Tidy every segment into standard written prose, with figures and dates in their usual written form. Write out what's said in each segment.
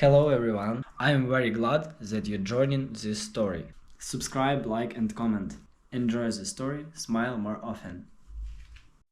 Hello everyone, I am very glad that you're joining this story. Subscribe, like and comment. Enjoy the story, smile more often.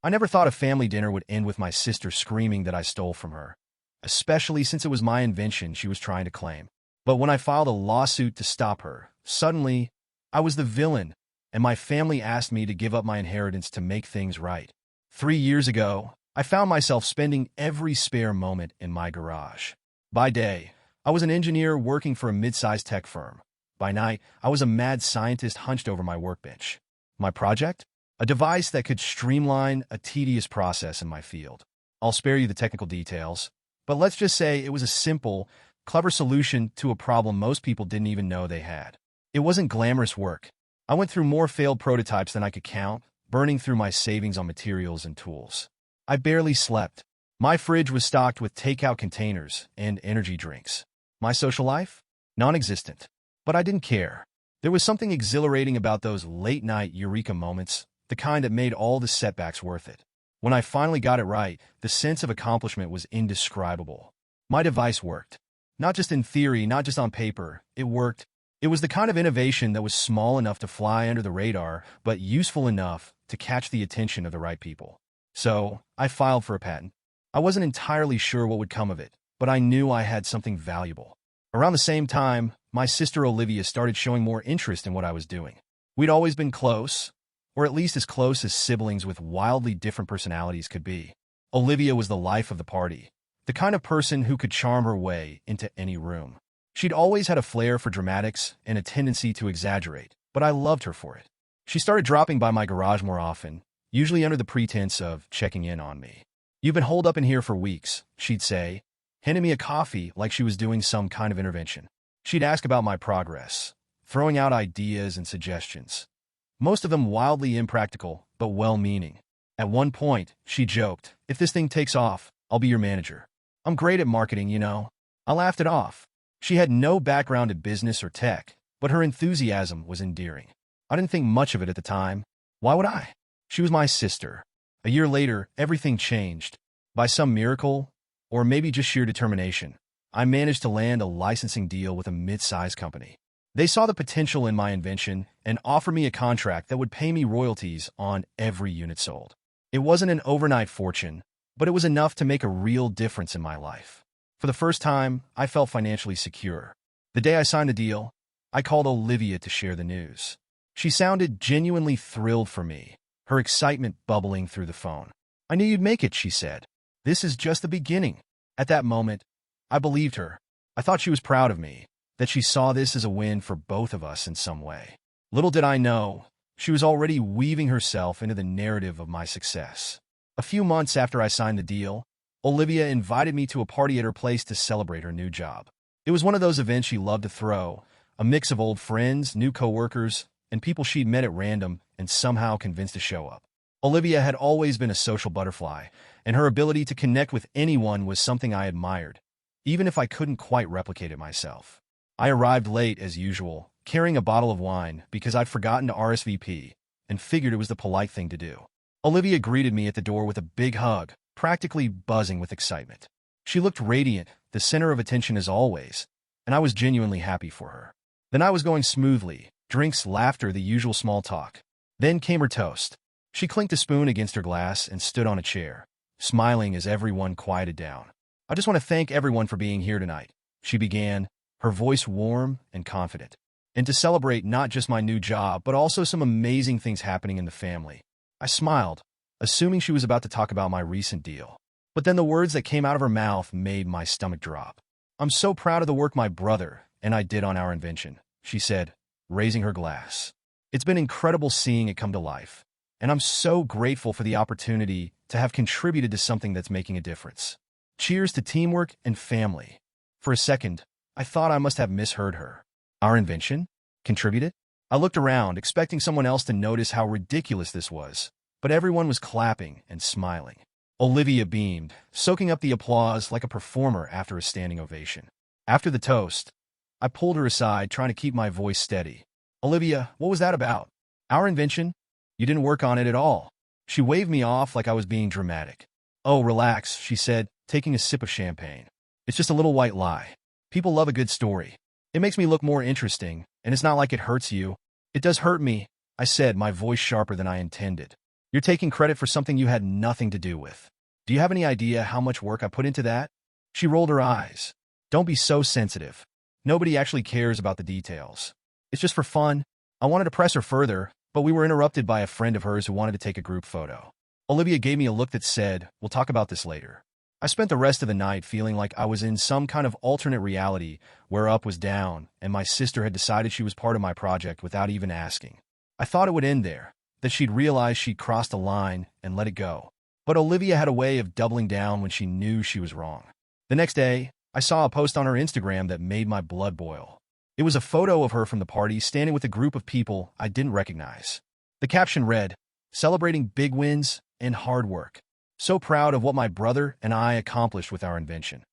I never thought a family dinner would end with my sister screaming that I stole from her, especially since it was my invention she was trying to claim. But when I filed a lawsuit to stop her, suddenly, I was the villain, and my family asked me to give up my inheritance to make things right. 3 years ago, I found myself spending every spare moment in my garage. By day, I was an engineer working for a mid-sized tech firm. By night, I was a mad scientist hunched over my workbench. My project? A device that could streamline a tedious process in my field. I'll spare you the technical details, but let's just say it was a simple, clever solution to a problem most people didn't even know they had. It wasn't glamorous work. I went through more failed prototypes than I could count, burning through my savings on materials and tools. I barely slept. My fridge was stocked with takeout containers and energy drinks. My social life? Non-existent. But I didn't care. There was something exhilarating about those late-night eureka moments, the kind that made all the setbacks worth it. When I finally got it right, the sense of accomplishment was indescribable. My device worked. Not just in theory, not just on paper. It worked. It was the kind of innovation that was small enough to fly under the radar, but useful enough to catch the attention of the right people. So, I filed for a patent. I wasn't entirely sure what would come of it, but I knew I had something valuable. Around the same time, my sister Olivia started showing more interest in what I was doing. We'd always been close, or at least as close as siblings with wildly different personalities could be. Olivia was the life of the party, the kind of person who could charm her way into any room. She'd always had a flair for dramatics and a tendency to exaggerate, but I loved her for it. She started dropping by my garage more often, usually under the pretense of checking in on me. "You've been holed up in here for weeks," she'd say, handing me a coffee like she was doing some kind of intervention. She'd ask about my progress, throwing out ideas and suggestions. Most of them wildly impractical, but well-meaning. At one point, she joked, "If this thing takes off, I'll be your manager. I'm great at marketing, you know." I laughed it off. She had no background in business or tech, but her enthusiasm was endearing. I didn't think much of it at the time. Why would I? She was my sister. A year later, everything changed. By some miracle, or maybe just sheer determination, I managed to land a licensing deal with a mid-sized company. They saw the potential in my invention and offered me a contract that would pay me royalties on every unit sold. It wasn't an overnight fortune, but it was enough to make a real difference in my life. For the first time, I felt financially secure. The day I signed the deal, I called Olivia to share the news. She sounded genuinely thrilled for me, her excitement bubbling through the phone. "I knew you'd make it," she said. "This is just the beginning." At that moment, I believed her. I thought she was proud of me, that she saw this as a win for both of us in some way. Little did I know, she was already weaving herself into the narrative of my success. A few months after I signed the deal, Olivia invited me to a party at her place to celebrate her new job. It was one of those events she loved to throw, a mix of old friends, new coworkers, and people she'd met at random and somehow convinced to show up. Olivia had always been a social butterfly, and her ability to connect with anyone was something I admired, even if I couldn't quite replicate it myself. I arrived late as usual, carrying a bottle of wine because I'd forgotten to RSVP and figured it was the polite thing to do. Olivia greeted me at the door with a big hug, practically buzzing with excitement. She looked radiant, the center of attention as always, and I was genuinely happy for her. The night was going smoothly, drinks, laughter, the usual small talk. Then came her toast. She clinked a spoon against her glass and stood on a chair, smiling as everyone quieted down. "I just want to thank everyone for being here tonight," she began, her voice warm and confident. "And to celebrate not just my new job, but also some amazing things happening in the family." I smiled, assuming she was about to talk about my recent deal. But then the words that came out of her mouth made my stomach drop. "I'm so proud of the work my brother and I did on our invention," she said, raising her glass. "It's been incredible seeing it come to life, and I'm so grateful for the opportunity to have contributed to something that's making a difference. Cheers to teamwork and family." For a second, I thought I must have misheard her. Our invention? Contributed? I looked around, expecting someone else to notice how ridiculous this was, but everyone was clapping and smiling. Olivia beamed, soaking up the applause like a performer after a standing ovation. After the toast, I pulled her aside, trying to keep my voice steady. "Olivia, what was that about? Our invention? You didn't work on it at all." She waved me off like I was being dramatic. "Oh, relax," she said, taking a sip of champagne. "It's just a little white lie. People love a good story. It makes me look more interesting, and it's not like it hurts you. It does hurt me, I said, my voice sharper than I intended. You're taking credit for something you had nothing to do with. Do you have any idea how much work I put into that? She rolled her eyes. Don't be so sensitive. Nobody actually cares about the details. It's just for fun. I wanted to press her further, but we were interrupted by a friend of hers who wanted to take a group photo. Olivia gave me a look that said, "We'll talk about this later." I spent the rest of the night feeling like I was in some kind of alternate reality where up was down, and my sister had decided she was part of my project without even asking. I thought it would end there, that she'd realize she'd crossed a line and let it go. But Olivia had a way of doubling down when she knew she was wrong. The next day, I saw a post on her Instagram that made my blood boil. It was a photo of her from the party standing with a group of people I didn't recognize. The caption read, "Celebrating big wins and hard work. So proud of what my brother and I accomplished with our invention.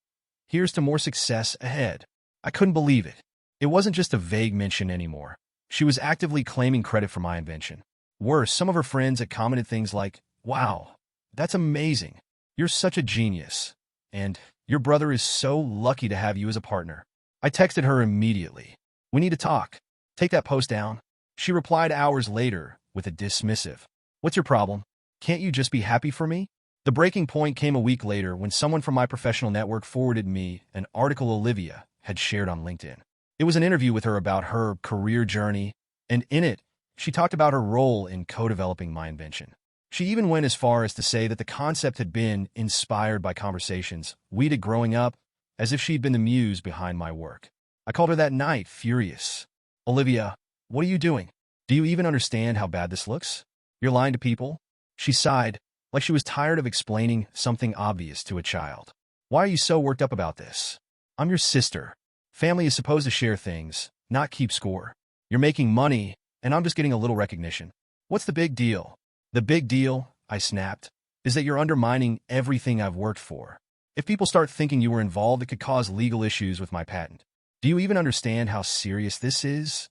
Here's to more success ahead." I couldn't believe it. It wasn't just a vague mention anymore. She was actively claiming credit for my invention. Worse, some of her friends had commented things like, "Wow, that's amazing. You're such a genius." And, "Your brother is so lucky to have you as a partner." I texted her immediately. "We need to talk. Take that post down." She replied hours later with a dismissive, "What's your problem? Can't you just be happy for me?" The breaking point came a week later when someone from my professional network forwarded me an article Olivia had shared on LinkedIn. It was an interview with her about her career journey, and in it, she talked about her role in co-developing my invention. She even went as far as to say that the concept had been inspired by conversations we'd had growing up, as if she'd been the muse behind my work. I called her that night, furious. "Olivia, what are you doing? Do you even understand how bad this looks? You're lying to people?" She sighed, like she was tired of explaining something obvious to a child. "Why are you so worked up about this? I'm your sister. Family is supposed to share things, not keep score. You're making money, and I'm just getting a little recognition. What's the big deal?" "The big deal," I snapped, "is that you're undermining everything I've worked for. If people start thinking you were involved, it could cause legal issues with my patent. Do you even understand how serious this is?"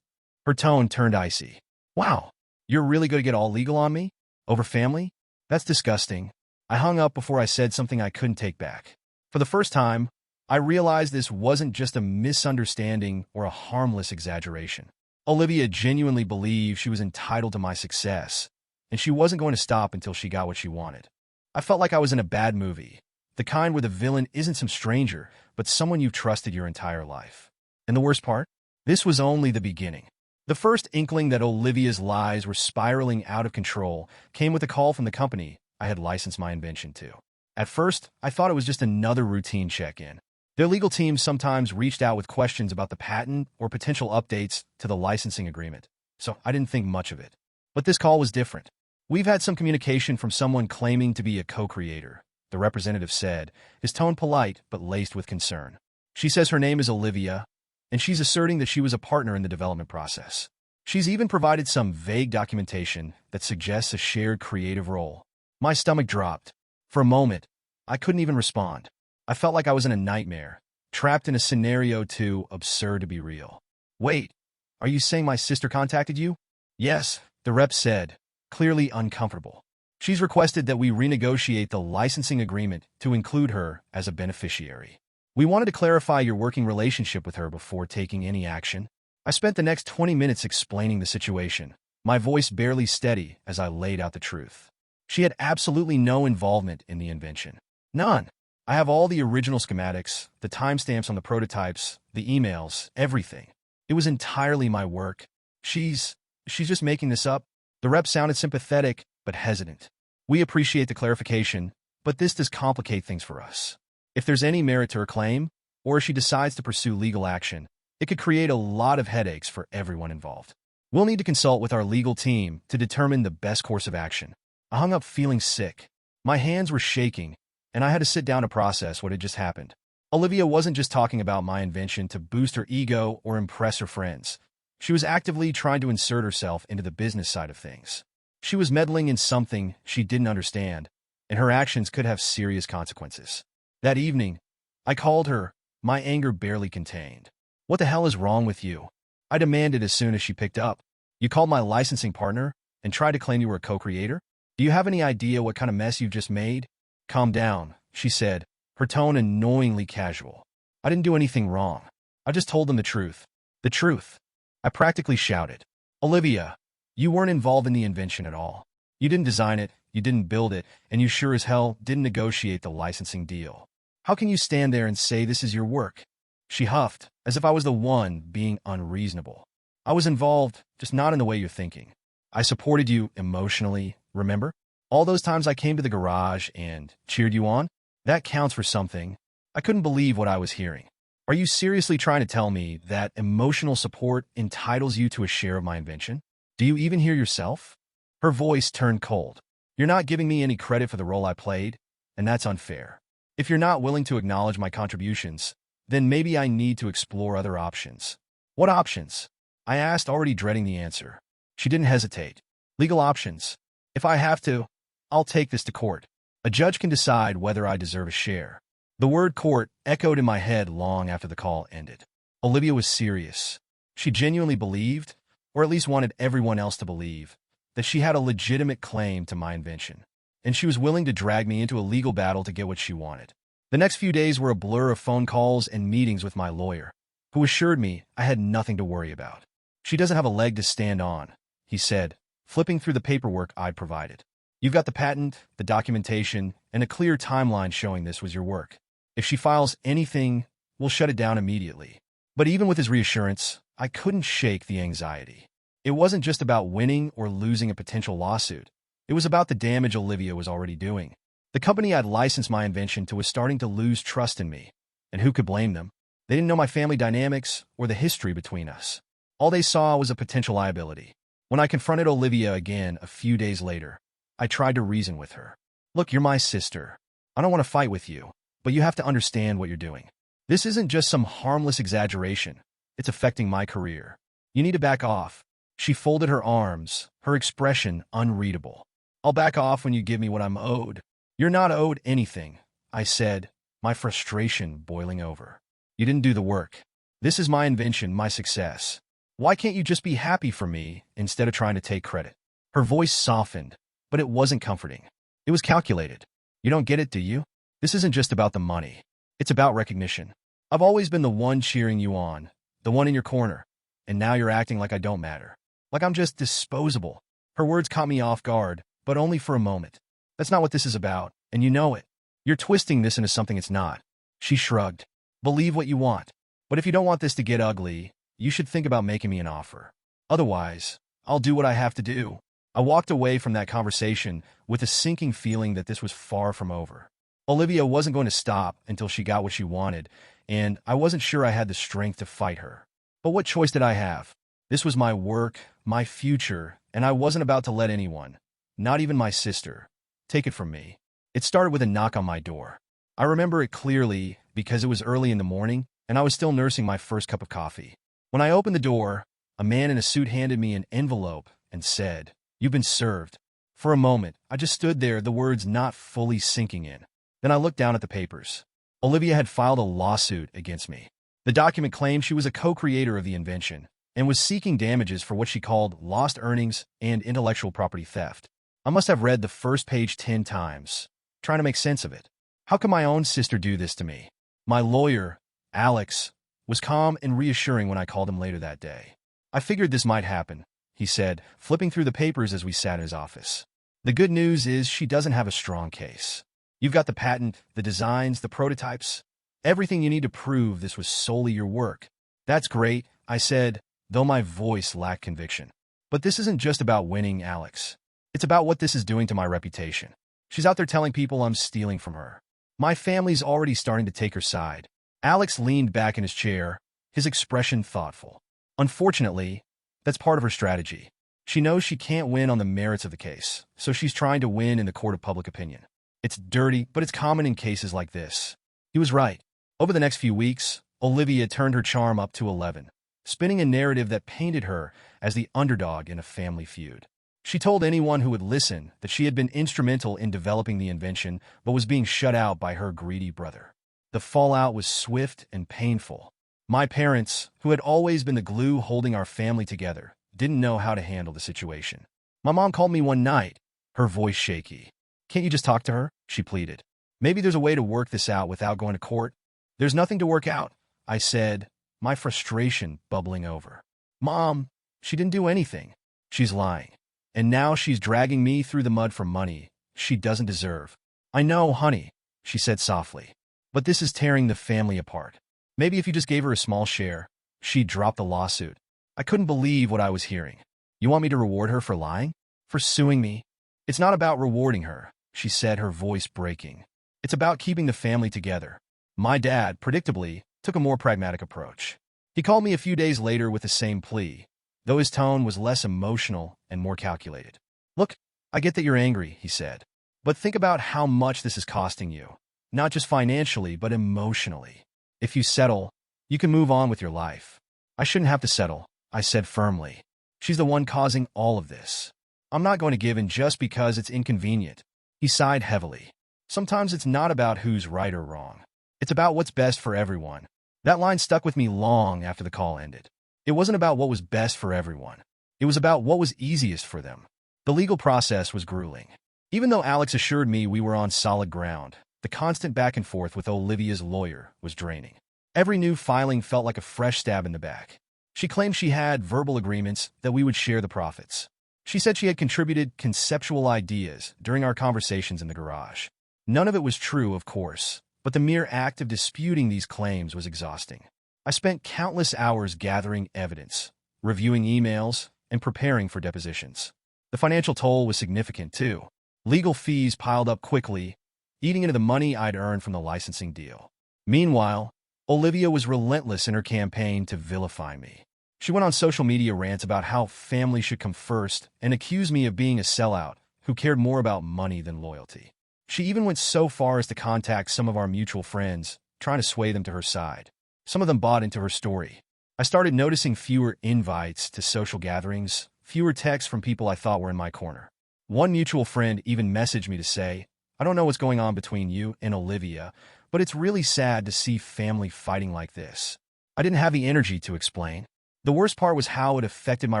Her tone turned icy. "Wow, you're really going to get all legal on me? Over family? That's disgusting." I hung up before I said something I couldn't take back. For the first time, I realized this wasn't just a misunderstanding or a harmless exaggeration. Olivia genuinely believed she was entitled to my success, and she wasn't going to stop until she got what she wanted. I felt like I was in a bad movie, the kind where the villain isn't some stranger, but someone you've trusted your entire life. And the worst part? This was only the beginning. The first inkling that Olivia's lies were spiraling out of control came with a call from the company I had licensed my invention to. At first, I thought it was just another routine check-in. Their legal team sometimes reached out with questions about the patent or potential updates to the licensing agreement, so I didn't think much of it. But this call was different. "We've had some communication from someone claiming to be a co-creator," the representative said, his tone polite but laced with concern. "She says her name is Olivia, and she's asserting that she was a partner in the development process. She's even provided some vague documentation that suggests a shared creative role." My stomach dropped. For a moment, I couldn't even respond. I felt like I was in a nightmare, trapped in a scenario too absurd to be real. "Wait, are you saying my sister contacted you?" "Yes," the rep said, clearly uncomfortable. "She's requested that we renegotiate the licensing agreement to include her as a beneficiary. We wanted to clarify your working relationship with her before taking any action." I spent the next 20 minutes explaining the situation, my voice barely steady as I laid out the truth. She had absolutely no involvement in the invention. None. I have all the original schematics, the timestamps on the prototypes, the emails, everything. It was entirely my work. She's just making this up." The rep sounded sympathetic, but hesitant. "We appreciate the clarification, but this does complicate things for us. If there's any merit to her claim, or if she decides to pursue legal action, it could create a lot of headaches for everyone involved. We'll need to consult with our legal team to determine the best course of action." I hung up feeling sick. My hands were shaking, and I had to sit down to process what had just happened. Olivia wasn't just talking about my invention to boost her ego or impress her friends. She was actively trying to insert herself into the business side of things. She was meddling in something she didn't understand, and her actions could have serious consequences. That evening, I called her, my anger barely contained. "What the hell is wrong with you?" I demanded as soon as she picked up. "You called my licensing partner and tried to claim you were a co-creator? Do you have any idea what kind of mess you've just made?" "Calm down," she said, her tone annoyingly casual. "I didn't do anything wrong. I just told them the truth. The truth. I practically shouted. Olivia, you weren't involved in the invention at all. You didn't design it, you didn't build it, and you sure as hell didn't negotiate the licensing deal. How can you stand there and say this is your work? She huffed, as if I was the one being unreasonable. I was involved, just not in the way you're thinking. I supported you emotionally, remember? All those times I came to the garage and cheered you on? That counts for something. I couldn't believe what I was hearing. Are you seriously trying to tell me that emotional support entitles you to a share of my invention? Do you even hear yourself? Her voice turned cold. You're not giving me any credit for the role I played, and that's unfair. If you're not willing to acknowledge my contributions, then maybe I need to explore other options. What options? I asked, already dreading the answer. She didn't hesitate. Legal options. If I have to, I'll take this to court. A judge can decide whether I deserve a share. The word court echoed in my head long after the call ended. Olivia was serious. She genuinely believed, or at least wanted everyone else to believe, that she had a legitimate claim to my invention, and she was willing to drag me into a legal battle to get what she wanted. The next few days were a blur of phone calls and meetings with my lawyer, who assured me I had nothing to worry about. She doesn't have a leg to stand on, he said, flipping through the paperwork I'd provided. You've got the patent, the documentation, and a clear timeline showing this was your work. If she files anything, we'll shut it down immediately. But even with his reassurance, I couldn't shake the anxiety. It wasn't just about winning or losing a potential lawsuit. It was about the damage Olivia was already doing. The company I'd licensed my invention to was starting to lose trust in me. And who could blame them? They didn't know my family dynamics or the history between us. All they saw was a potential liability. When I confronted Olivia again a few days later, I tried to reason with her. Look, you're my sister. I don't want to fight with you, but you have to understand what you're doing. This isn't just some harmless exaggeration. It's affecting my career. You need to back off. She folded her arms, her expression unreadable. I'll back off when you give me what I'm owed. You're not owed anything, I said, my frustration boiling over. You didn't do the work. This is my invention, my success. Why can't you just be happy for me instead of trying to take credit? Her voice softened, but it wasn't comforting. It was calculated. You don't get it, do you? This isn't just about the money. It's about recognition. I've always been the one cheering you on, the one in your corner, and now you're acting like I don't matter. Like I'm just disposable. Her words caught me off guard, but only for a moment. That's not what this is about, and you know it. You're twisting this into something it's not. She shrugged. Believe what you want. But if you don't want this to get ugly, you should think about making me an offer. Otherwise, I'll do what I have to do. I walked away from that conversation with a sinking feeling that this was far from over. Olivia wasn't going to stop until she got what she wanted, and I wasn't sure I had the strength to fight her. But what choice did I have? This was my work, my future, and I wasn't about to let anyone, not even my sister, take it from me. It started with a knock on my door. I remember it clearly because it was early in the morning, and I was still nursing my first cup of coffee. When I opened the door, a man in a suit handed me an envelope and said, "You've been served." For a moment, I just stood there, the words not fully sinking in. Then I looked down at the papers. Olivia had filed a lawsuit against me. The document claimed she was a co-creator of the invention and was seeking damages for what she called lost earnings and intellectual property theft. I must have read the first page 10 times, trying to make sense of it. How could my own sister do this to me? My lawyer, Alex, was calm and reassuring when I called him later that day. I figured this might happen, he said, flipping through the papers as we sat in his office. The good news is she doesn't have a strong case. You've got the patent, the designs, the prototypes, everything you need to prove this was solely your work. That's great, I said, though my voice lacked conviction. But this isn't just about winning, Alex. It's about what this is doing to my reputation. She's out there telling people I'm stealing from her. My family's already starting to take her side. Alex leaned back in his chair, his expression thoughtful. Unfortunately, that's part of her strategy. She knows she can't win on the merits of the case, so she's trying to win in the court of public opinion. It's dirty, but it's common in cases like this. He was right. Over the next few weeks, Olivia turned her charm up to 11, spinning a narrative that painted her as the underdog in a family feud. She told anyone who would listen that she had been instrumental in developing the invention, but was being shut out by her greedy brother. The fallout was swift and painful. My parents, who had always been the glue holding our family together, didn't know how to handle the situation. My mom called me one night, her voice shaky. "Can't you just talk to her?" she pleaded. "Maybe there's a way to work this out without going to court." "There's nothing to work out," I said, my frustration bubbling over. Mom, she didn't do anything. She's lying. And now she's dragging me through the mud for money she doesn't deserve. I know, honey, she said softly. But this is tearing the family apart. Maybe if you just gave her a small share, she'd drop the lawsuit. I couldn't believe what I was hearing. You want me to reward her for lying? For suing me? It's not about rewarding her, she said, her voice breaking. It's about keeping the family together. My dad, predictably, took a more pragmatic approach. He called me a few days later with the same plea, though his tone was less emotional and more calculated. Look, I get that you're angry, he said. But think about how much this is costing you. Not just financially, but emotionally. If you settle, you can move on with your life. I shouldn't have to settle, I said firmly. She's the one causing all of this. I'm not going to give in just because it's inconvenient. He sighed heavily. Sometimes it's not about who's right or wrong. It's about what's best for everyone. That line stuck with me long after the call ended. It wasn't about what was best for everyone. It was about what was easiest for them. The legal process was grueling. Even though Alex assured me we were on solid ground, the constant back and forth with Olivia's lawyer was draining. Every new filing felt like a fresh stab in the back. She claimed she had verbal agreements that we would share the profits. She said she had contributed conceptual ideas during our conversations in the garage. None of it was true, of course, but the mere act of disputing these claims was exhausting. I spent countless hours gathering evidence, reviewing emails, and preparing for depositions. The financial toll was significant, too. Legal fees piled up quickly, eating into the money I'd earned from the licensing deal. Meanwhile, Olivia was relentless in her campaign to vilify me. She went on social media rants about how family should come first and accused me of being a sellout who cared more about money than loyalty. She even went so far as to contact some of our mutual friends, trying to sway them to her side. Some of them bought into her story. I started noticing fewer invites to social gatherings, fewer texts from people I thought were in my corner. One mutual friend even messaged me to say, I don't know what's going on between you and Olivia, but it's really sad to see family fighting like this. I didn't have the energy to explain. The worst part was how it affected my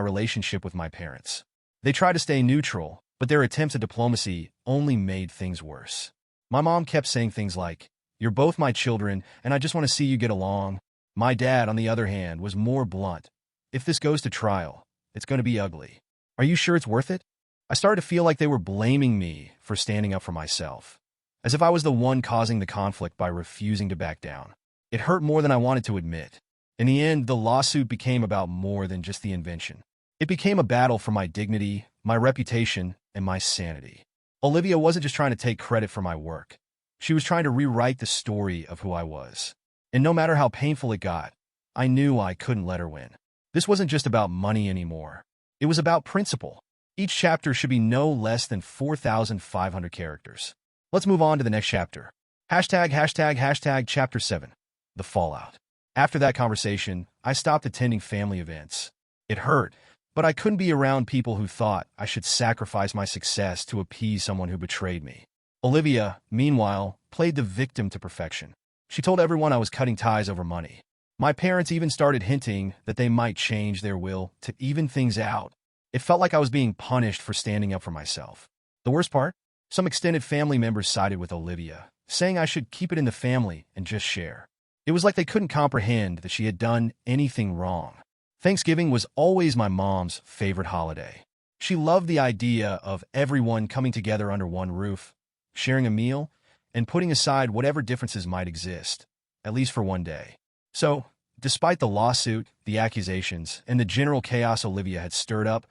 relationship with my parents. They tried to stay neutral, but their attempts at diplomacy only made things worse. My mom kept saying things like, "You're both my children, and I just want to see you get along." My dad, on the other hand, was more blunt. "If this goes to trial, it's going to be ugly. Are you sure it's worth it?" I started to feel like they were blaming me for standing up for myself, as if I was the one causing the conflict by refusing to back down. It hurt more than I wanted to admit. In the end, the lawsuit became about more than just the invention. It became a battle for my dignity, my reputation, and my sanity. Olivia wasn't just trying to take credit for my work. She was trying to rewrite the story of who I was. And no matter how painful it got, I knew I couldn't let her win. This wasn't just about money anymore. It was about principle. Each chapter should be no less than 4,500 characters. Let's move on to the next chapter. ####Chapter 7. The Fallout. After that conversation, I stopped attending family events. It hurt, but I couldn't be around people who thought I should sacrifice my success to appease someone who betrayed me. Olivia, meanwhile, played the victim to perfection. She told everyone I was cutting ties over money. My parents even started hinting that they might change their will to even things out. It felt like I was being punished for standing up for myself. The worst part? Some extended family members sided with Olivia, saying I should keep it in the family and just share. It was like they couldn't comprehend that she had done anything wrong. Thanksgiving was always my mom's favorite holiday. She loved the idea of everyone coming together under one roof, sharing a meal, and putting aside whatever differences might exist, at least for one day. So, despite the lawsuit, the accusations, and the general chaos Olivia had stirred up,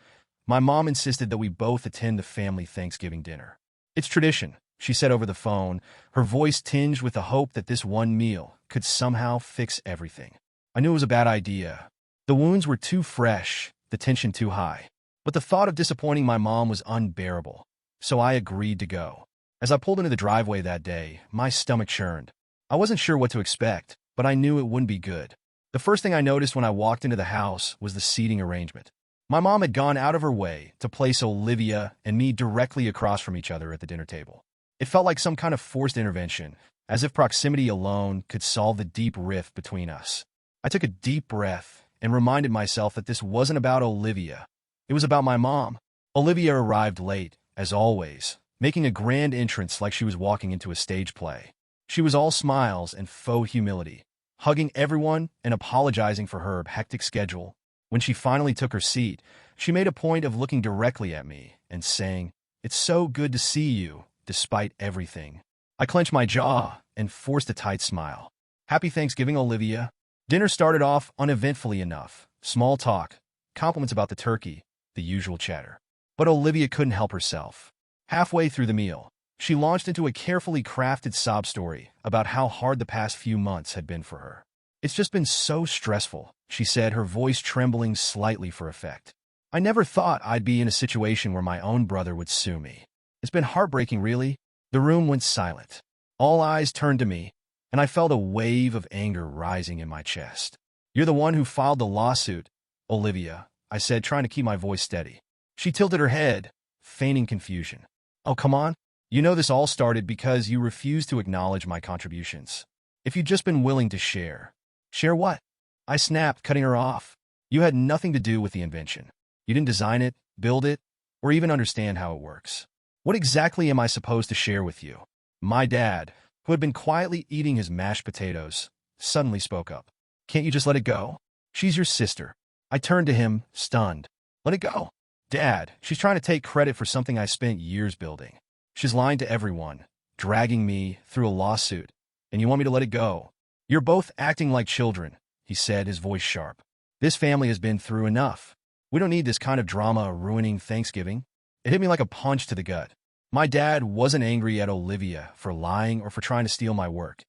my mom insisted that we both attend the family Thanksgiving dinner. "It's tradition," she said over the phone, her voice tinged with the hope that this one meal could somehow fix everything. I knew it was a bad idea. The wounds were too fresh, the tension too high. But the thought of disappointing my mom was unbearable, so I agreed to go. As I pulled into the driveway that day, my stomach churned. I wasn't sure what to expect, but I knew it wouldn't be good. The first thing I noticed when I walked into the house was the seating arrangement. My mom had gone out of her way to place Olivia and me directly across from each other at the dinner table. It felt like some kind of forced intervention, as if proximity alone could solve the deep rift between us. I took a deep breath and reminded myself that this wasn't about Olivia. It was about my mom. Olivia arrived late, as always, making a grand entrance like she was walking into a stage play. She was all smiles and faux humility, hugging everyone and apologizing for her hectic schedule. When she finally took her seat, she made a point of looking directly at me and saying, "It's so good to see you, despite everything." I clenched my jaw and forced a tight smile. "Happy Thanksgiving, Olivia." Dinner started off uneventfully enough. Small talk, compliments about the turkey, the usual chatter. But Olivia couldn't help herself. Halfway through the meal, she launched into a carefully crafted sob story about how hard the past few months had been for her. "It's just been so stressful," she said, her voice trembling slightly for effect. "I never thought I'd be in a situation where my own brother would sue me. It's been heartbreaking, really." The room went silent. All eyes turned to me, and I felt a wave of anger rising in my chest. "You're the one who filed the lawsuit, Olivia," I said, trying to keep my voice steady. She tilted her head, feigning confusion. "Oh, come on. You know this all started because you refused to acknowledge my contributions. If you'd just been willing to share." "Share what?" I snapped, cutting her off. "You had nothing to do with the invention. You didn't design it, build it, or even understand how it works. What exactly am I supposed to share with you?" My dad, who had been quietly eating his mashed potatoes, suddenly spoke up. "Can't you just let it go? She's your sister." I turned to him, stunned. "Let it go?" "Dad, she's trying to take credit for something I spent years building. She's lying to everyone, dragging me through a lawsuit, and you want me to let it go?" "You're both acting like children," he said, his voice sharp. "This family has been through enough. We don't need this kind of drama ruining Thanksgiving." It hit me like a punch to the gut. My dad wasn't angry at Olivia for lying or for trying to steal my work.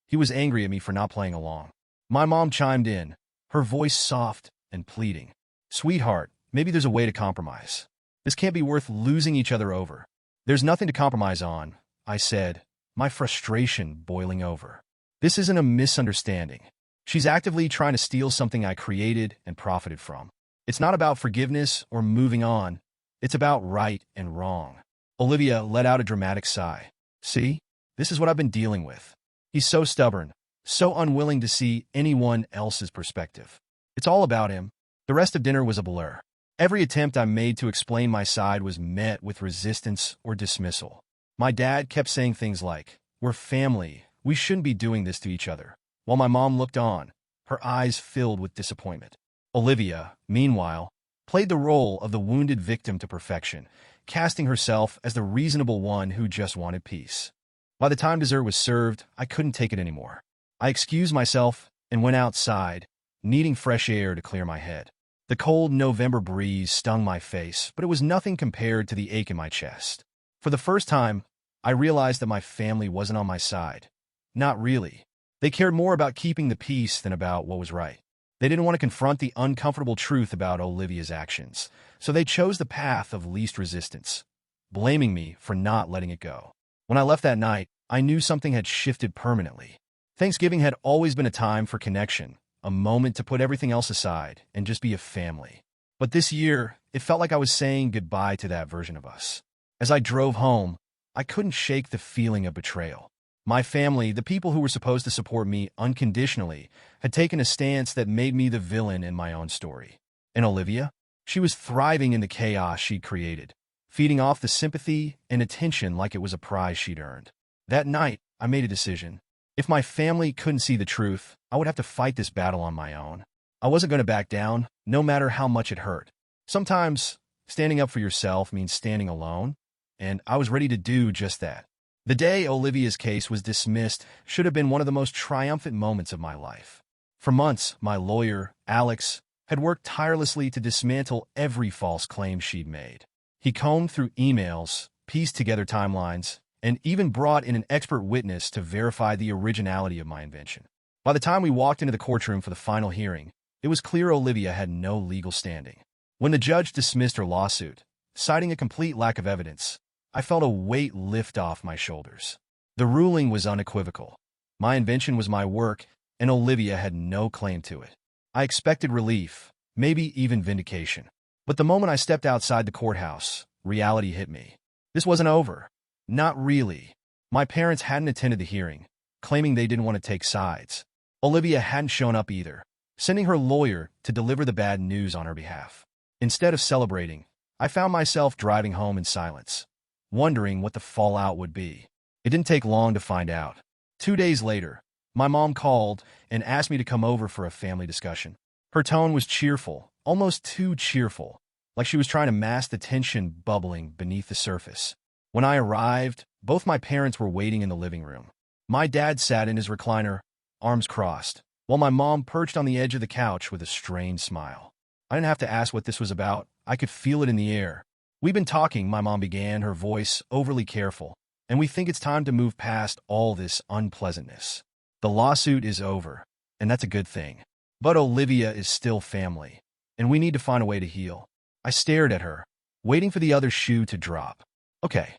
He was angry at me for not playing along. My mom chimed in, her voice soft and pleading. "Sweetheart, maybe there's a way to compromise. This can't be worth losing each other over." "There's nothing to compromise on," I said, my frustration boiling over. "This isn't a misunderstanding. She's actively trying to steal something I created and profited from. It's not about forgiveness or moving on. It's about right and wrong." Olivia let out a dramatic sigh. "See? This is what I've been dealing with. He's so stubborn, so unwilling to see anyone else's perspective. It's all about him." The rest of dinner was a blur. Every attempt I made to explain my side was met with resistance or dismissal. My dad kept saying things like, "We're family. We shouldn't be doing this to each other," while my mom looked on, her eyes filled with disappointment. Olivia, meanwhile, played the role of the wounded victim to perfection, casting herself as the reasonable one who just wanted peace. By the time dessert was served, I couldn't take it anymore. I excused myself and went outside, needing fresh air to clear my head. The cold November breeze stung my face, but it was nothing compared to the ache in my chest. For the first time, I realized that my family wasn't on my side. Not really. They cared more about keeping the peace than about what was right. They didn't want to confront the uncomfortable truth about Olivia's actions, so they chose the path of least resistance, blaming me for not letting it go. When I left that night, I knew something had shifted permanently. Thanksgiving had always been a time for connection, a moment to put everything else aside and just be a family. But this year, it felt like I was saying goodbye to that version of us. As I drove home, I couldn't shake the feeling of betrayal. My family, the people who were supposed to support me unconditionally, had taken a stance that made me the villain in my own story. And Olivia? She was thriving in the chaos she'd created, feeding off the sympathy and attention like it was a prize she'd earned. That night, I made a decision. If my family couldn't see the truth, I would have to fight this battle on my own. I wasn't going to back down, no matter how much it hurt. Sometimes, standing up for yourself means standing alone, and I was ready to do just that. The day Olivia's case was dismissed should have been one of the most triumphant moments of my life. For months, my lawyer, Alex, had worked tirelessly to dismantle every false claim she'd made. He combed through emails, pieced together timelines, and even brought in an expert witness to verify the originality of my invention. By the time we walked into the courtroom for the final hearing, it was clear Olivia had no legal standing. When the judge dismissed her lawsuit, citing a complete lack of evidence, I felt a weight lift off my shoulders. The ruling was unequivocal. My invention was my work, and Olivia had no claim to it. I expected relief, maybe even vindication. But the moment I stepped outside the courthouse, reality hit me. This wasn't over. Not really. My parents hadn't attended the hearing, claiming they didn't want to take sides. Olivia hadn't shown up either, sending her lawyer to deliver the bad news on her behalf. Instead of celebrating, I found myself driving home in silence, wondering what the fallout would be. It didn't take long to find out. 2 days later, My mom called and asked me to come over for a family discussion. Her tone was cheerful, almost too cheerful, like she was trying to mask the tension bubbling beneath the surface. When I arrived, both my parents were waiting in the living room. My dad sat in his recliner, arms crossed, while my mom perched on the edge of the couch with a strained smile. I didn't have to ask what this was about. I could feel it in the air. "We've been talking," my mom began, her voice overly careful, "and we think it's time to move past all this unpleasantness. The lawsuit is over, and that's a good thing. But Olivia is still family, and we need to find a way to heal." I stared at her, waiting for the other shoe to drop. "Okay,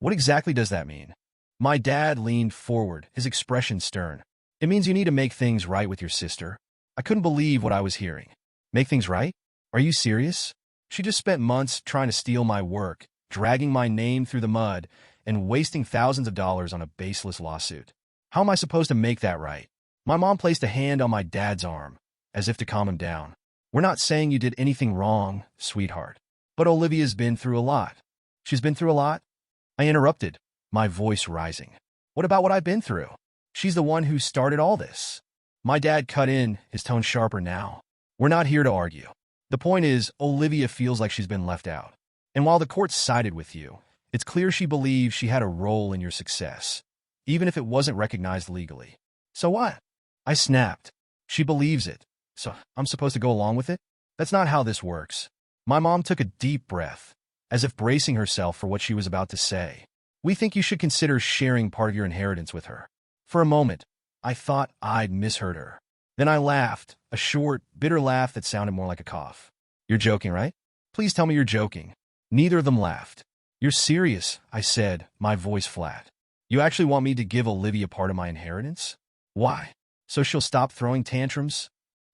what exactly does that mean?" My dad leaned forward, his expression stern. "It means you need to make things right with your sister." I couldn't believe what I was hearing. "Make things right? Are you serious? She just spent months trying to steal my work, dragging my name through the mud, and wasting thousands of dollars on a baseless lawsuit. How am I supposed to make that right?" My mom placed a hand on my dad's arm, as if to calm him down. "We're not saying you did anything wrong, sweetheart. But Olivia's been through a lot." "She's been through a lot?" I interrupted, my voice rising. "What about what I've been through? She's the one who started all this." My dad cut in, his tone sharper now. "We're not here to argue. The point is, Olivia feels like she's been left out. And while the court sided with you, it's clear she believes she had a role in your success, even if it wasn't recognized legally. So what?" I snapped. "She believes it. So I'm supposed to go along with it? That's not how this works." My mom took a deep breath, as if bracing herself for what she was about to say. "We think you should consider sharing part of your inheritance with her." For a moment, I thought I'd misheard her. Then I laughed, a short, bitter laugh that sounded more like a cough. "You're joking, right? Please tell me you're joking." Neither of them laughed. "You're serious," I said, my voice flat. "You actually want me to give Olivia part of my inheritance? Why? So she'll stop throwing tantrums?"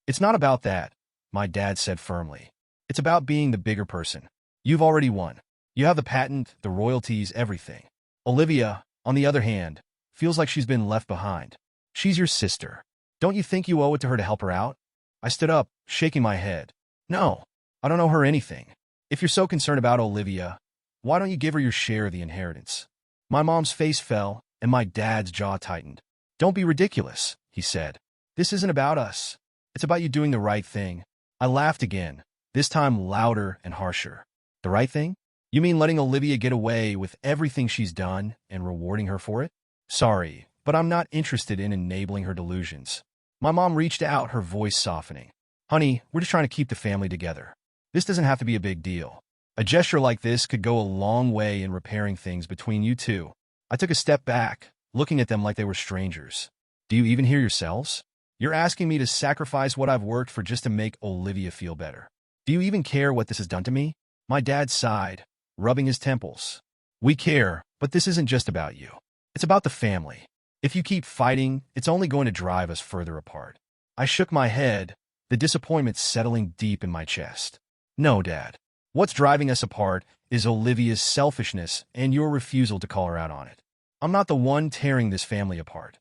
"It's not about that," my dad said firmly. "It's about being the bigger person. You've already won. You have the patent, the royalties, everything. Olivia, on the other hand, feels like she's been left behind. She's your sister. Don't you think you owe it to her to help her out?" I stood up, shaking my head. "No, I don't owe her anything. If you're so concerned about Olivia, why don't you give her your share of the inheritance?" My mom's face fell, and my dad's jaw tightened. "Don't be ridiculous," he said. "This isn't about us. It's about you doing the right thing." I laughed again, this time louder and harsher. "The right thing? You mean letting Olivia get away with everything she's done and rewarding her for it? Sorry, but I'm not interested in enabling her delusions." My mom reached out, her voice softening. "Honey, we're just trying to keep the family together. This doesn't have to be a big deal. A gesture like this could go a long way in repairing things between you two." I took a step back, looking at them like they were strangers. "Do you even hear yourselves? You're asking me to sacrifice what I've worked for just to make Olivia feel better. Do you even care what this has done to me?" My dad sighed, rubbing his temples. "We care, but this isn't just about you. It's about the family. If you keep fighting, it's only going to drive us further apart." I shook my head, the disappointment settling deep in my chest. "No, Dad. What's driving us apart is Olivia's selfishness and your refusal to call her out on it. I'm not the one tearing this family apart.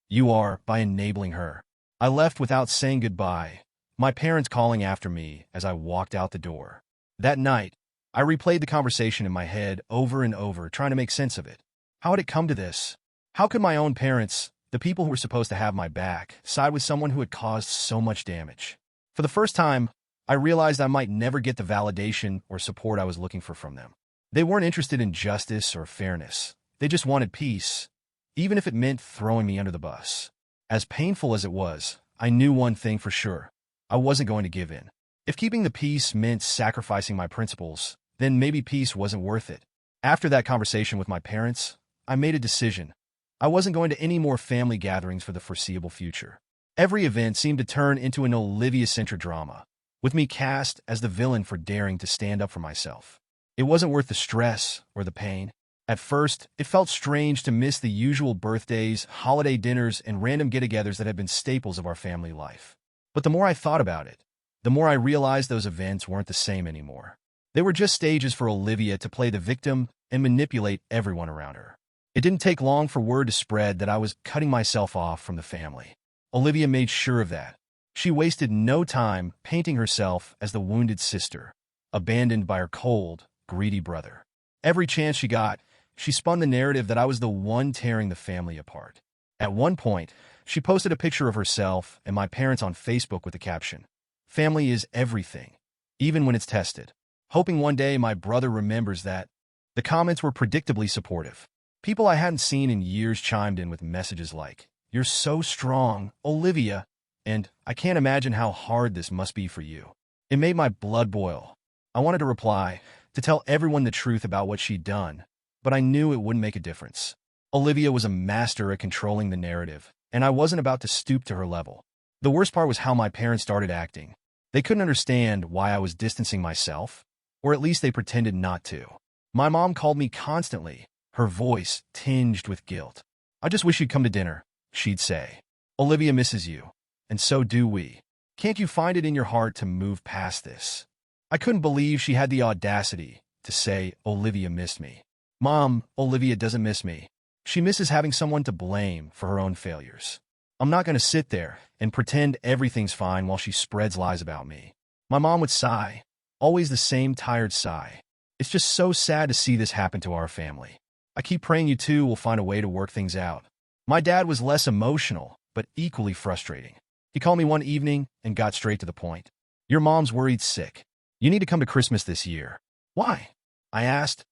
You are, by enabling her." I left without saying goodbye, my parents calling after me as I walked out the door. That night, I replayed the conversation in my head over and over, trying to make sense of it. How had it come to this? How could my own parents, the people who were supposed to have my back, side with someone who had caused so much damage? For the first time, I realized I might never get the validation or support I was looking for from them. They weren't interested in justice or fairness. They just wanted peace, even if it meant throwing me under the bus. As painful as it was, I knew one thing for sure. I wasn't going to give in. If keeping the peace meant sacrificing my principles, then maybe peace wasn't worth it. After that conversation with my parents, I made a decision. I wasn't going to any more family gatherings for the foreseeable future. Every event seemed to turn into an Olivia-centered drama, with me cast as the villain for daring to stand up for myself. It wasn't worth the stress or the pain. At first, it felt strange to miss the usual birthdays, holiday dinners, and random get-togethers that had been staples of our family life. But the more I thought about it, the more I realized those events weren't the same anymore. They were just stages for Olivia to play the victim and manipulate everyone around her. It didn't take long for word to spread that I was cutting myself off from the family. Olivia made sure of that. She wasted no time painting herself as the wounded sister, abandoned by her cold, greedy brother. Every chance she got, she spun the narrative that I was the one tearing the family apart. At one point, she posted a picture of herself and my parents on Facebook with the caption, "Family is everything, even when it's tested." Hoping one day my brother remembers that. The comments were predictably supportive. People I hadn't seen in years chimed in with messages like, "You're so strong, Olivia," and "I can't imagine how hard this must be for you." It made my blood boil. I wanted to reply, to tell everyone the truth about what she'd done, but I knew it wouldn't make a difference. Olivia was a master at controlling the narrative, and I wasn't about to stoop to her level. The worst part was how my parents started acting. They couldn't understand why I was distancing myself, or at least they pretended not to. My mom called me constantly, her voice tinged with guilt. "I just wish you'd come to dinner," she'd say. "Olivia misses you, and so do we. Can't you find it in your heart to move past this?" I couldn't believe she had the audacity to say Olivia missed me. "Mom, Olivia doesn't miss me. She misses having someone to blame for her own failures. I'm not going to sit there and pretend everything's fine while she spreads lies about me." My mom would sigh, always the same tired sigh. "It's just so sad to see this happen to our family. I keep praying you two will find a way to work things out." My dad was less emotional, but equally frustrating. He called me one evening and got straight to the point. "Your mom's worried sick. You need to come to Christmas this year." "Why?" I asked,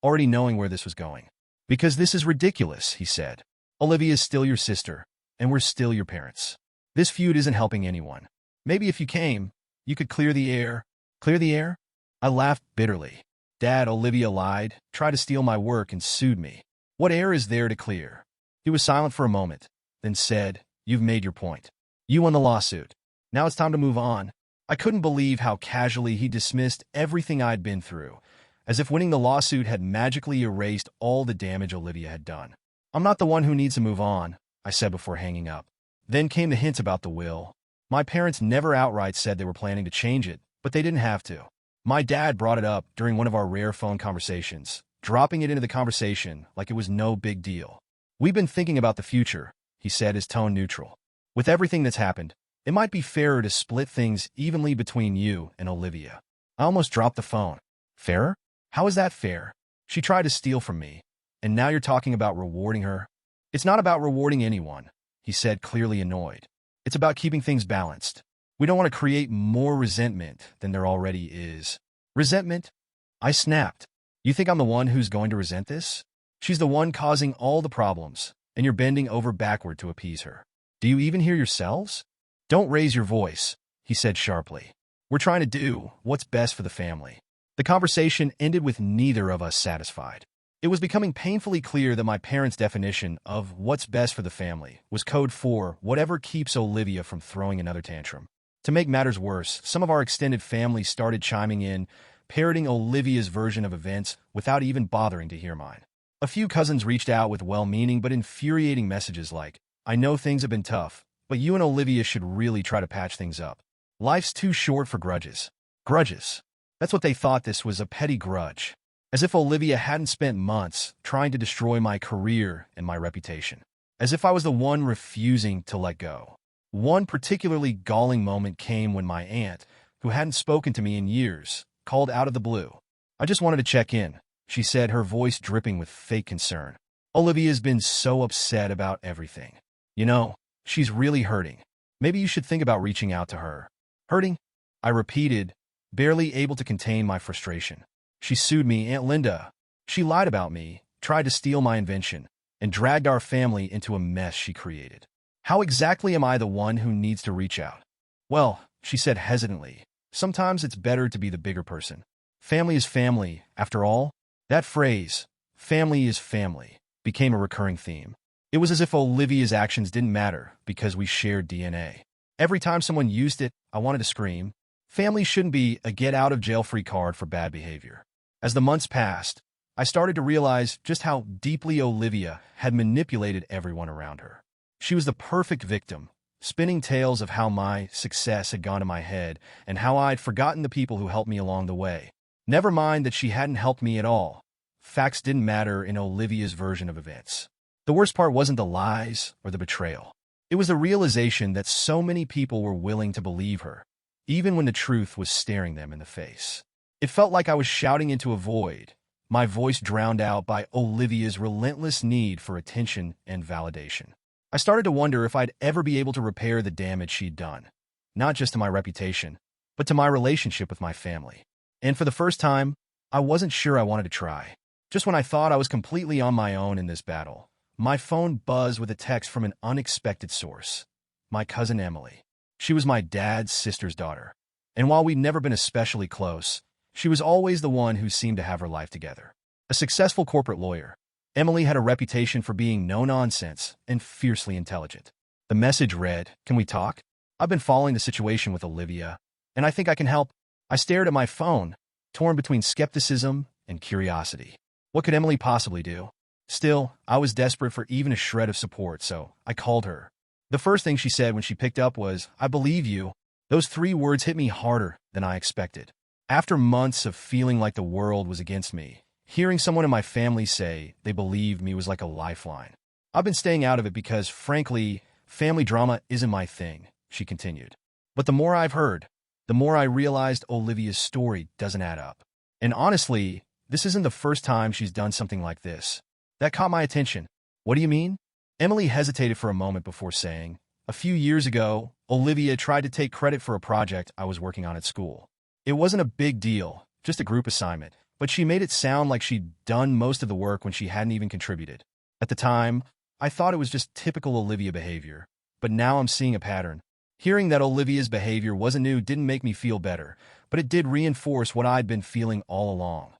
already knowing where this was going. "Because this is ridiculous," he said. "Olivia is still your sister, and we're still your parents. This feud isn't helping anyone. Maybe if you came, you could clear the air." "Clear the air?" I laughed bitterly. "Dad, Olivia lied, tried to steal my work, and sued me. What air is there to clear?" He was silent for a moment, then said, "You've made your point. You won the lawsuit. Now it's time to move on." I couldn't believe how casually he dismissed everything I'd been through, as if winning the lawsuit had magically erased all the damage Olivia had done. "I'm not the one who needs to move on," I said before hanging up. Then came the hint about the will. My parents never outright said they were planning to change it, but they didn't have to. My dad brought it up during one of our rare phone conversations, dropping it into the conversation like it was no big deal. "We've been thinking about the future," he said, his tone neutral. "With everything that's happened, it might be fairer to split things evenly between you and Olivia." I almost dropped the phone. "Fairer? How is that fair? She tried to steal from me, and now you're talking about rewarding her?" "It's not about rewarding anyone," he said, clearly annoyed. "It's about keeping things balanced. We don't want to create more resentment than there already is." "Resentment?" I snapped. "You think I'm the one who's going to resent this? She's the one causing all the problems, and you're bending over backward to appease her. Do you even hear yourselves?" "Don't raise your voice," he said sharply. "We're trying to do what's best for the family." The conversation ended with neither of us satisfied. It was becoming painfully clear that my parents' definition of what's best for the family was code for whatever keeps Olivia from throwing another tantrum. To make matters worse, some of our extended family started chiming in, parroting Olivia's version of events without even bothering to hear mine. A few cousins reached out with well-meaning but infuriating messages like, "I know things have been tough, but you and Olivia should really try to patch things up. Life's too short for grudges." Grudges. That's what they thought. This was a petty grudge. As if Olivia hadn't spent months trying to destroy my career and my reputation. As if I was the one refusing to let go. One particularly galling moment came when my aunt, who hadn't spoken to me in years, called out of the blue. "I just wanted to check in," she said, her voice dripping with fake concern. "Olivia's been so upset about everything. You know, she's really hurting. Maybe you should think about reaching out to her." "Hurting?" I repeated, barely able to contain my frustration. "She sued me, Aunt Linda. She lied about me, tried to steal my invention, and dragged our family into a mess she created. How exactly am I the one who needs to reach out?" "Well," she said hesitantly, "sometimes it's better to be the bigger person. Family is family, after all." That phrase, "family is family," became a recurring theme. It was as if Olivia's actions didn't matter because we shared DNA. Every time someone used it, I wanted to scream. Family shouldn't be a get-out-of-jail-free card for bad behavior. As the months passed, I started to realize just how deeply Olivia had manipulated everyone around her. She was the perfect victim, spinning tales of how my success had gone to my head and how I'd forgotten the people who helped me along the way. Never mind that she hadn't helped me at all. Facts didn't matter in Olivia's version of events. The worst part wasn't the lies or the betrayal. It was the realization that so many people were willing to believe her, even when the truth was staring them in the face. It felt like I was shouting into a void, my voice drowned out by Olivia's relentless need for attention and validation. I started to wonder if I'd ever be able to repair the damage she'd done, not just to my reputation, but to my relationship with my family. And for the first time, I wasn't sure I wanted to try. Just when I thought I was completely on my own in this battle, my phone buzzed with a text from an unexpected source. My cousin Emily. She was my dad's sister's daughter. And while we'd never been especially close, she was always the one who seemed to have her life together. A successful corporate lawyer, Emily had a reputation for being no-nonsense and fiercely intelligent. The message read, "Can we talk? I've been following the situation with Olivia, and I think I can help." I stared at my phone, torn between skepticism and curiosity. What could Emily possibly do? Still, I was desperate for even a shred of support, so I called her. The first thing she said when she picked up was, "I believe you." Those 3 words hit me harder than I expected. After months of feeling like the world was against me, hearing someone in my family say they believed me was like a lifeline. "I've been staying out of it because, frankly, family drama isn't my thing," she continued. But the more I've heard, the more I realized Olivia's story doesn't add up. And honestly, this isn't the first time she's done something like this. That caught my attention. "What do you mean?" Emily hesitated for a moment before saying, "A few years ago, Olivia tried to take credit for a project I was working on at school. It wasn't a big deal, just a group assignment, but she made it sound like she'd done most of the work when she hadn't even contributed. At the time, I thought it was just typical Olivia behavior, but now I'm seeing a pattern. Hearing that Olivia's behavior wasn't new didn't make me feel better, but it did reinforce what I'd been feeling all along.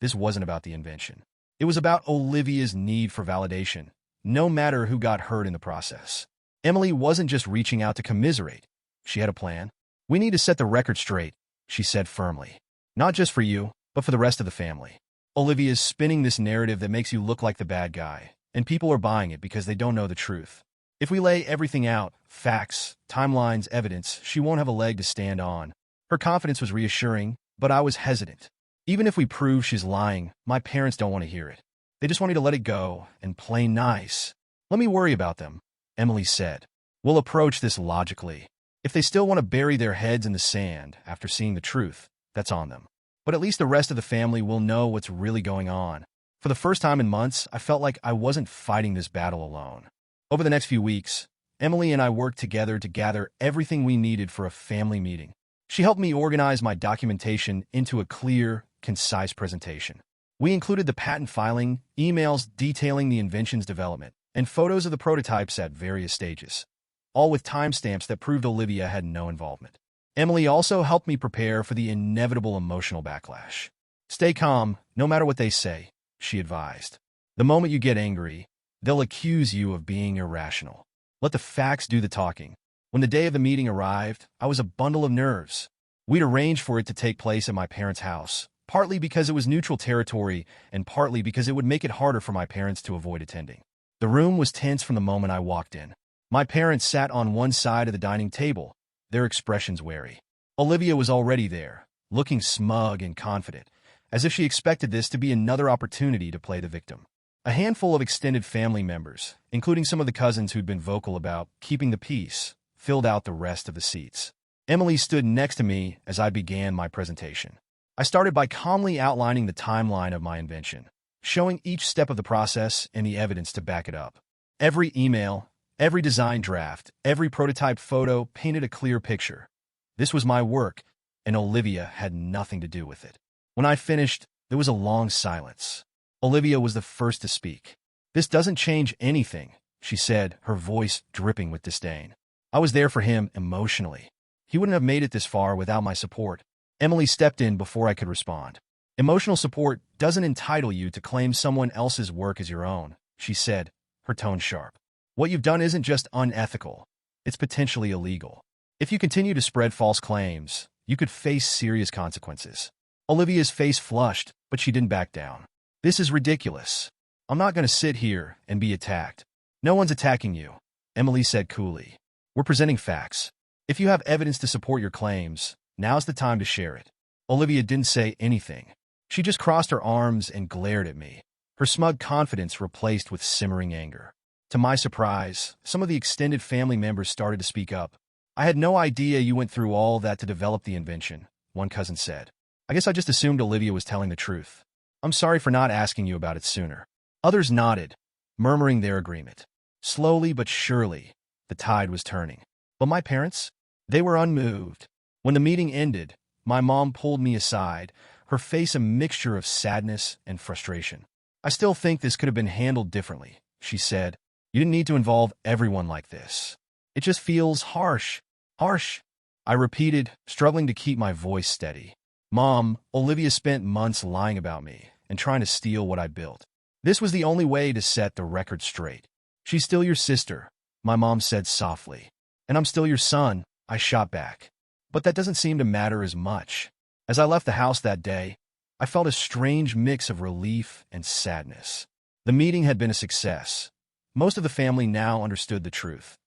This wasn't about the invention. It was about Olivia's need for validation, no matter who got hurt in the process. Emily wasn't just reaching out to commiserate. She had a plan. "We need to set the record straight," she said firmly. "Not just for you, but for the rest of the family. Olivia's spinning this narrative that makes you look like the bad guy, and people are buying it because they don't know the truth. If we lay everything out, facts, timelines, evidence, she won't have a leg to stand on." Her confidence was reassuring, but I was hesitant. Even if we prove she's lying, my parents don't want to hear it. They just want me to let it go and play nice. "Let me worry about them," Emily said. "We'll approach this logically. If they still want to bury their heads in the sand after seeing the truth, that's on them. But at least the rest of the family will know what's really going on." For the first time in months, I felt like I wasn't fighting this battle alone. Over the next few weeks, Emily and I worked together to gather everything we needed for a family meeting. She helped me organize my documentation into a clear, concise presentation. We included the patent filing, emails detailing the invention's development, and photos of the prototypes at various stages, all with timestamps that proved Olivia had no involvement. Emily also helped me prepare for the inevitable emotional backlash. "Stay calm, no matter what they say," she advised. "The moment you get angry, they'll accuse you of being irrational. Let the facts do the talking." When the day of the meeting arrived, I was a bundle of nerves. We'd arranged for it to take place at my parents' house, partly because it was neutral territory and partly because it would make it harder for my parents to avoid attending. The room was tense from the moment I walked in. My parents sat on one side of the dining table, their expressions wary. Olivia was already there, looking smug and confident, as if she expected this to be another opportunity to play the victim. A handful of extended family members, including some of the cousins who'd been vocal about keeping the peace, filled out the rest of the seats. Emily stood next to me as I began my presentation. I started by calmly outlining the timeline of my invention, showing each step of the process and the evidence to back it up. Every email, every design draft, every prototype photo painted a clear picture. This was my work, and Olivia had nothing to do with it. When I finished, there was a long silence. Olivia was the first to speak. "This doesn't change anything," she said, her voice dripping with disdain. "I was there for him emotionally. He wouldn't have made it this far without my support." Emily stepped in before I could respond. "Emotional support doesn't entitle you to claim someone else's work as your own," she said, her tone sharp. "What you've done isn't just unethical, it's potentially illegal. If you continue to spread false claims, you could face serious consequences." Olivia's face flushed, but she didn't back down. "This is ridiculous. I'm not going to sit here and be attacked." "No one's attacking you," Emily said coolly. "We're presenting facts. If you have evidence to support your claims, now's the time to share it." Olivia didn't say anything. She just crossed her arms and glared at me, her smug confidence replaced with simmering anger. To my surprise, some of the extended family members started to speak up. "I had no idea you went through all that to develop the invention," one cousin said. "I guess I just assumed Olivia was telling the truth. I'm sorry for not asking you about it sooner." Others nodded, murmuring their agreement. Slowly but surely, the tide was turning. But my parents? They were unmoved. When the meeting ended, my mom pulled me aside, her face a mixture of sadness and frustration. "I still think this could have been handled differently," she said. "You didn't need to involve everyone like this. It just feels harsh." Harsh, I repeated, struggling to keep my voice steady. "Mom, Olivia spent months lying about me and trying to steal what I built. This was the only way to set the record straight. She's still your sister," my mom said softly. "And I'm still your son," I shot back. "But that doesn't seem to matter as much." As I left the house that day, I felt a strange mix of relief and sadness. The meeting had been a success. Most of the family now understood the truth.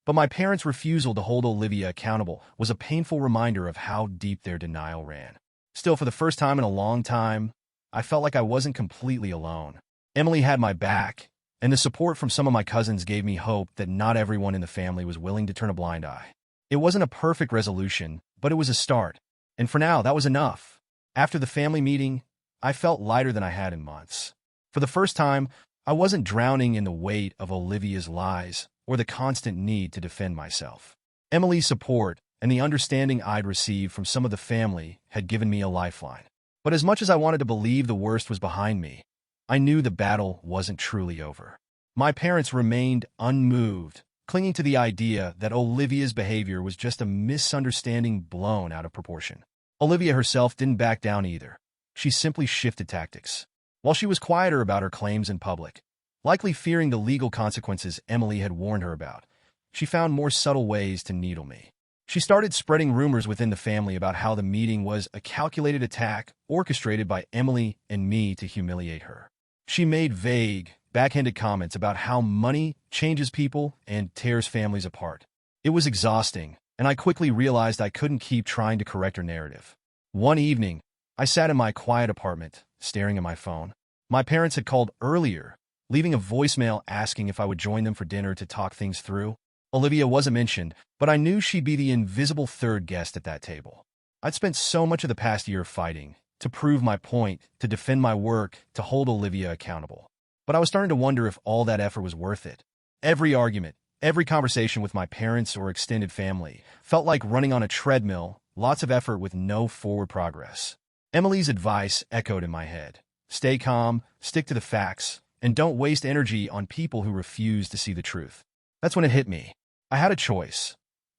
But my parents' refusal to hold Olivia accountable was a painful reminder of how deep their denial ran. Still, for the first time in a long time, I felt like I wasn't completely alone. Emily had my back, and the support from some of my cousins gave me hope that not everyone in the family was willing to turn a blind eye. It wasn't a perfect resolution, but it was a start. And for now, that was enough. After the family meeting, I felt lighter than I had in months. For the first time, I wasn't drowning in the weight of Olivia's lies or the constant need to defend myself. Emily's support and the understanding I'd received from some of the family had given me a lifeline. But as much as I wanted to believe the worst was behind me, I knew the battle wasn't truly over. My parents remained unmoved, clinging to the idea that Olivia's behavior was just a misunderstanding blown out of proportion. Olivia herself didn't back down either. She simply shifted tactics. While she was quieter about her claims in public, likely fearing the legal consequences Emily had warned her about, she found more subtle ways to needle me. She started spreading rumors within the family about how the meeting was a calculated attack orchestrated by Emily and me to humiliate her. She made vague, backhanded comments about how money changes people and tears families apart. It was exhausting, and I quickly realized I couldn't keep trying to correct her narrative. One evening, I sat in my quiet apartment, staring at my phone. My parents had called earlier, leaving a voicemail asking if I would join them for dinner to talk things through. Olivia wasn't mentioned, but I knew she'd be the invisible third guest at that table. I'd spent so much of the past year fighting, to prove my point, to defend my work, to hold Olivia accountable. But I was starting to wonder if all that effort was worth it. Every argument, every conversation with my parents or extended family felt like running on a treadmill, lots of effort with no forward progress. Emily's advice echoed in my head. Stay calm, stick to the facts, and don't waste energy on people who refuse to see the truth. That's when it hit me. I had a choice.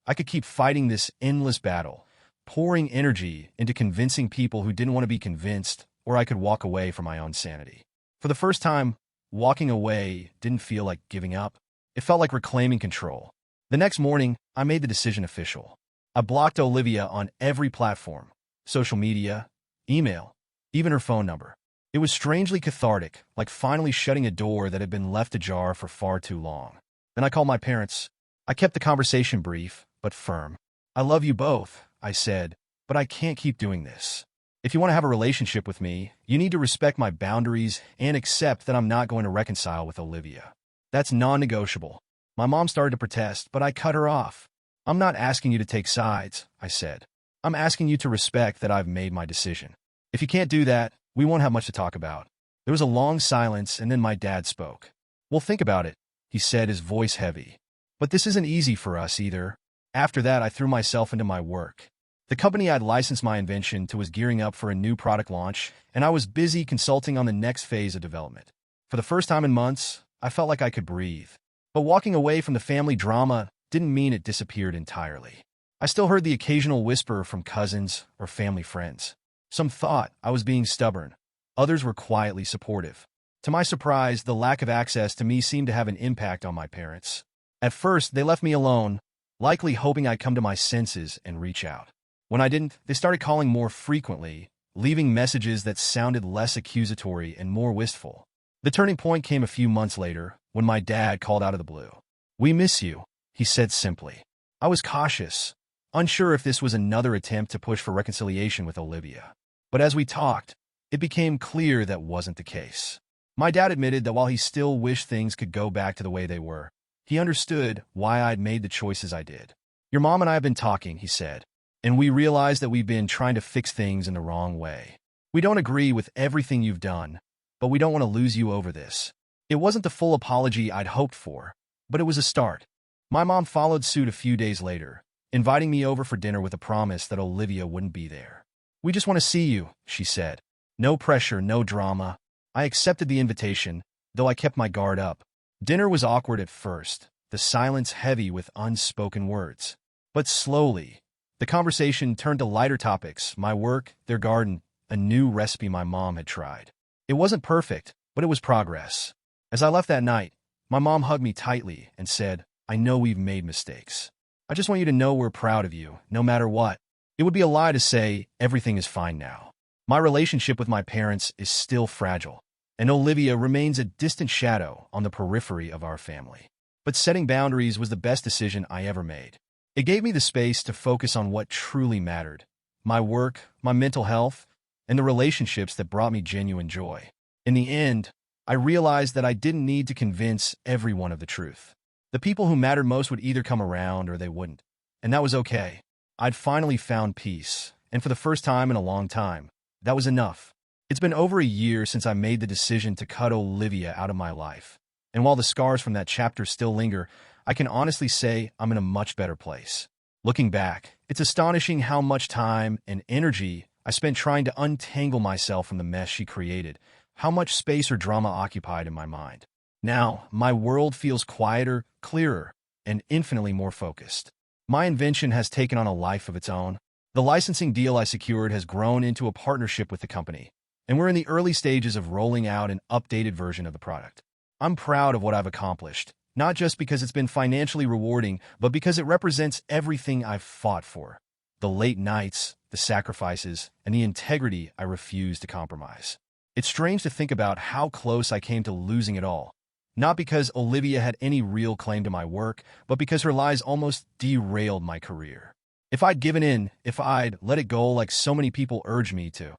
I could keep fighting this endless battle, pouring energy into convincing people who didn't want to be convinced, or I could walk away from my own sanity. For the first time, walking away didn't feel like giving up. It felt like reclaiming control. The next morning, I made the decision official. I blocked Olivia on every platform, social media, email, even her phone number. It was strangely cathartic, like finally shutting a door that had been left ajar for far too long. Then I called my parents. I kept the conversation brief, but firm. "I love you both," I said, "but I can't keep doing this. If you want to have a relationship with me, you need to respect my boundaries and accept that I'm not going to reconcile with Olivia. That's non-negotiable." My mom started to protest, but I cut her off. "I'm not asking you to take sides," I said. "I'm asking you to respect that I've made my decision. If you can't do that, we won't have much to talk about." There was a long silence, and then my dad spoke. "Well, think about it," he said, his voice heavy. "But this isn't easy for us either." After that, I threw myself into my work. The company I'd licensed my invention to was gearing up for a new product launch, and I was busy consulting on the next phase of development. For the first time in months, I felt like I could breathe. But walking away from the family drama didn't mean it disappeared entirely. I still heard the occasional whisper from cousins or family friends. Some thought I was being stubborn. Others were quietly supportive. To my surprise, the lack of access to me seemed to have an impact on my parents. At first, they left me alone, likely hoping I'd come to my senses and reach out. When I didn't, they started calling more frequently, leaving messages that sounded less accusatory and more wistful. The turning point came a few months later, when my dad called out of the blue. "We miss you," he said simply. I was cautious, unsure if this was another attempt to push for reconciliation with Olivia. But as we talked, it became clear that wasn't the case. My dad admitted that while he still wished things could go back to the way they were, he understood why I'd made the choices I did. "Your mom and I have been talking," he said, "and we realize that we've been trying to fix things in the wrong way. We don't agree with everything you've done, but we don't want to lose you over this." It wasn't the full apology I'd hoped for, but it was a start. My mom followed suit a few days later, inviting me over for dinner with a promise that Olivia wouldn't be there. "We just want to see you," she said. No pressure, no drama. I accepted the invitation, though I kept my guard up. Dinner was awkward at first, the silence heavy with unspoken words. But slowly, the conversation turned to lighter topics: my work, their garden, a new recipe my mom had tried. It wasn't perfect, but it was progress. As I left that night, my mom hugged me tightly and said, "I know we've made mistakes. I just want you to know we're proud of you, no matter what." It would be a lie to say everything is fine now. My relationship with my parents is still fragile, and Olivia remains a distant shadow on the periphery of our family. But setting boundaries was the best decision I ever made. It gave me the space to focus on what truly mattered: my work, my mental health, and the relationships that brought me genuine joy. In the end, I realized that I didn't need to convince everyone of the truth. The people who mattered most would either come around or they wouldn't, and that was okay. I'd finally found peace, and for the first time in a long time, that was enough. It's been over a year since I made the decision to cut Olivia out of my life, and while the scars from that chapter still linger, I can honestly say I'm in a much better place. Looking back, it's astonishing how much time and energy I spent trying to untangle myself from the mess she created, how much space or drama occupied in my mind. Now, my world feels quieter, clearer, and infinitely more focused. My invention has taken on a life of its own. The licensing deal I secured has grown into a partnership with the company, and we're in the early stages of rolling out an updated version of the product. I'm proud of what I've accomplished, not just because it's been financially rewarding, but because it represents everything I've fought for: the late nights, the sacrifices, and the integrity I refuse to compromise. It's strange to think about how close I came to losing it all. Not because Olivia had any real claim to my work, but because her lies almost derailed my career. If I'd given in, if I'd let it go like so many people urge me to,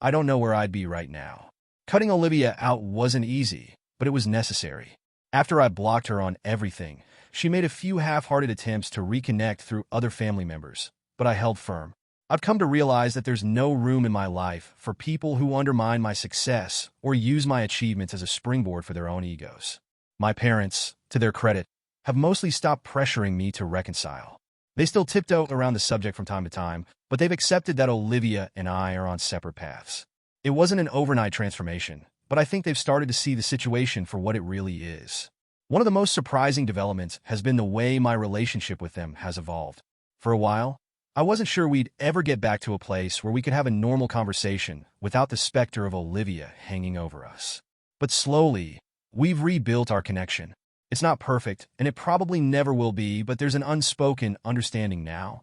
I don't know where I'd be right now. Cutting Olivia out wasn't easy, but it was necessary. After I blocked her on everything, she made a few half-hearted attempts to reconnect through other family members, but I held firm. I've come to realize that there's no room in my life for people who undermine my success or use my achievements as a springboard for their own egos. My parents, to their credit, have mostly stopped pressuring me to reconcile. They still tiptoe around the subject from time to time, but they've accepted that Olivia and I are on separate paths. It wasn't an overnight transformation, but I think they've started to see the situation for what it really is. One of the most surprising developments has been the way my relationship with them has evolved. For a while, I wasn't sure we'd ever get back to a place where we could have a normal conversation without the specter of Olivia hanging over us. But slowly, we've rebuilt our connection. It's not perfect, and it probably never will be, but there's an unspoken understanding now.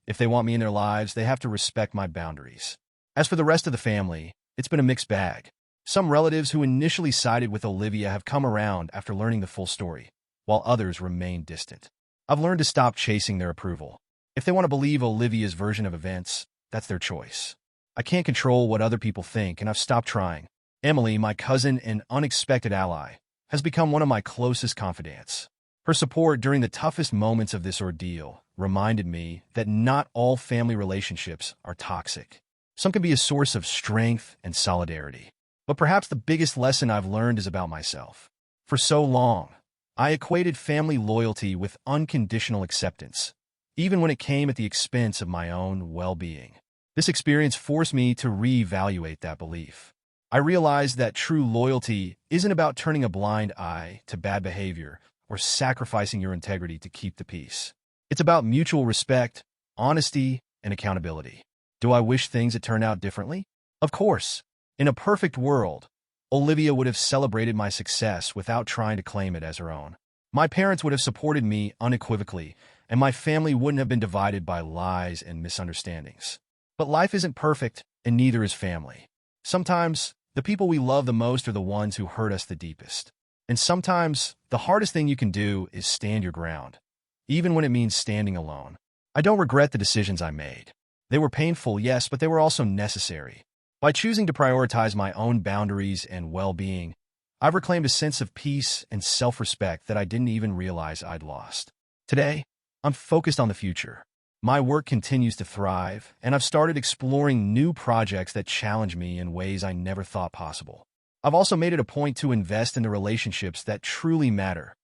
If they want me in their lives, they have to respect my boundaries. As for the rest of the family, it's been a mixed bag. Some relatives who initially sided with Olivia have come around after learning the full story, while others remain distant. I've learned to stop chasing their approval. If they want to believe Olivia's version of events, that's their choice. I can't control what other people think, and I've stopped trying. Emily, my cousin and unexpected ally, has become one of my closest confidants. Her support during the toughest moments of this ordeal reminded me that not all family relationships are toxic. Some can be a source of strength and solidarity. But perhaps the biggest lesson I've learned is about myself. For so long, I equated family loyalty with unconditional acceptance, even when it came at the expense of my own well-being. This experience forced me to reevaluate that belief. I realized that true loyalty isn't about turning a blind eye to bad behavior or sacrificing your integrity to keep the peace. It's about mutual respect, honesty, and accountability. Do I wish things had turned out differently? Of course. In a perfect world, Olivia would have celebrated my success without trying to claim it as her own. My parents would have supported me unequivocally, and my family wouldn't have been divided by lies and misunderstandings. But life isn't perfect, and neither is family. Sometimes, the people we love the most are the ones who hurt us the deepest. And sometimes, the hardest thing you can do is stand your ground, even when it means standing alone. I don't regret the decisions I made. They were painful, yes, but they were also necessary. By choosing to prioritize my own boundaries and well-being, I've reclaimed a sense of peace and self-respect that I didn't even realize I'd lost. Today, I'm focused on the future. My work continues to thrive, and I've started exploring new projects that challenge me in ways I never thought possible. I've also made it a point to invest in the relationships that truly matter,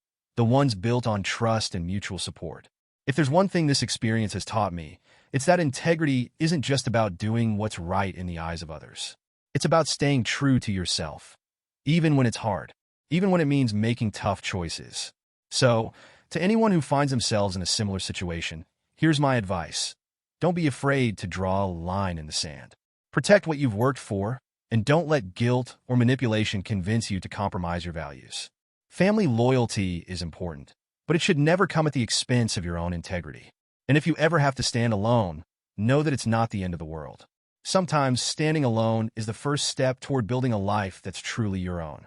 the ones built on trust and mutual support. If there's one thing this experience has taught me, it's that integrity isn't just about doing what's right in the eyes of others. It's about staying true to yourself, even when it's hard, even when it means making tough choices. So, to anyone who finds themselves in a similar situation, here's my advice. Don't be afraid to draw a line in the sand. Protect what you've worked for, and don't let guilt or manipulation convince you to compromise your values. Family loyalty is important, but it should never come at the expense of your own integrity. And if you ever have to stand alone, know that it's not the end of the world. Sometimes standing alone is the first step toward building a life that's truly your own.